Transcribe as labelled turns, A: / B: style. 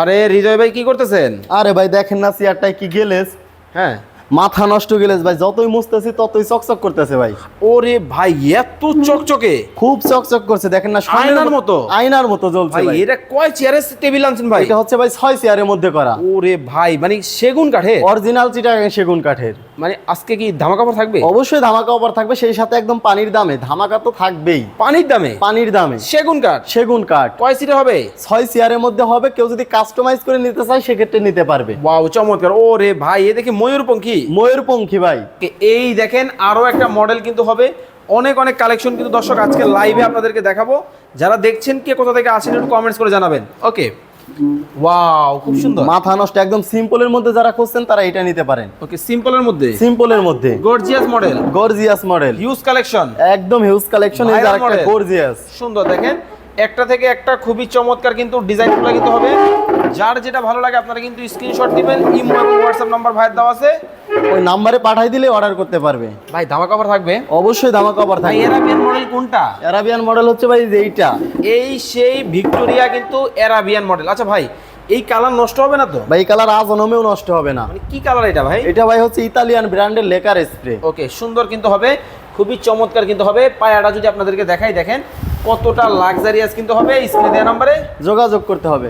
A: আরে হৃদয় ভাই কি করতেছেন?
B: আরে ভাই দেখেন না চেয়ারটায় কি গেলেস,
A: হ্যাঁ
B: মাথা নষ্ট গেলেস ভাই, যতই মুছতেছি ততই চকচক করতেছে ভাই।
A: ওরে ভাই এত চকচকে,
B: খুব চকচক করছে, দেখেন না
A: আয়নার মতো।
B: আয়নার মতো জ্বলছে
A: ভাই
B: ভাই।
A: এটা কয় চেয়ারের টেবিল আনছেন ভাই?
B: এটা হচ্ছে ভাই 6 চেয়ারের মধ্যে করা,
A: ওরে ভাই মানে সেগুন কাঠে,
B: অরিজিনাল চিটাগাং সেগুন কাঠের।
A: মানে আজকে কি ধামাকা অফার থাকবে?
B: অবশ্যই ধামাকা অফার থাকবে, সেই সাথে একদম পানির দামে ধামাকা তো থাকবেই।
A: পানির দামে
B: পানির দামে
A: সেগুন কাঠ,
B: সেগুন কাঠ
A: কয় সিটের হবে?
B: 6 চেয়ারের মধ্যে হবে, কেউ যদি কাস্টমাইজ করে নিতে চায় সেক্ষেত্রে নিতে পারবে।
A: ওয়াও চমৎকার। ওরে ভাই এ দেখে ময়ূরপঙ্খী।
B: ময়ূরপঙ্খী ভাই।
A: এই দেখেন আরো একটা মডেল কিন্তু হবে, অনেক অনেক কালেকশন কিন্তু দর্শক আজকে লাইভে আপনাদেরকে দেখাবো। যারা দেখছেন কে কোথা থেকে আসেন একটু কমেন্টস করে জানাবেন। ওকে ওয়াও খুব সুন্দর,
B: মাথা নষ্ট একদম সিম্পলের মধ্যে যারা খুঁজছেন তারা এটা নিতে পারেন।
A: ওকে সিম্পলের মধ্যে
B: সিম্পলের মধ্যে
A: gorgeous model,
B: gorgeous model,
A: huge collection,
B: একদম হিউজ কালেকশন। এই
A: Viral
B: যারা একটা
A: model।
B: গর্জিয়াস
A: সুন্দর দেখেন একটা থেকে একটা খুবই চমৎকার কিন্তু ডিজাইনগুলো কিন্তু হবে। যার যেটা ভালো লাগে আপনারা কিন্তু স্ক্রিনশট দিবেন, ইমো এবং হোয়াটসঅ্যাপ নাম্বার ভাইয়ের দেওয়া আছে,
B: ওই নাম্বারে পাঠাই দিলে অর্ডার করতে পারবে।
A: ভাই ধামাকা অফার থাকবে।
B: অবশ্যই ধামাকা অফার
A: ভাই
B: থাকবে।
A: এরাবিয়ান মডেল কোনটা?
B: অ্যারাবিয়ান মডেল হচ্ছে ভাই যে এইটা।
A: এই সেই ভিক্টোরিয়া কিন্তু অ্যারাবিয়ান মডেল। আচ্ছা ভাই এই কালার নষ্ট হবে না তো?
B: ভাই এই কালার আজনমেও নষ্ট হবে না।
A: মানে কি কালার এটা ভাই?
B: এটা ভাই হচ্ছে ইতালিয়ান ব্র্যান্ডের লেকার স্প্রে।
A: ওকে সুন্দর কিন্তু হবে, খুবই চমৎকার কিন্তু হবে। পায়াটা যদি আপনাদেরকে দেখাই, দেখেন কতটা লাক্সারিয়াস কিন্তু হবে। স্ক্রিনে দেওয়া নম্বরে
B: যোগাযোগ করতে হবে।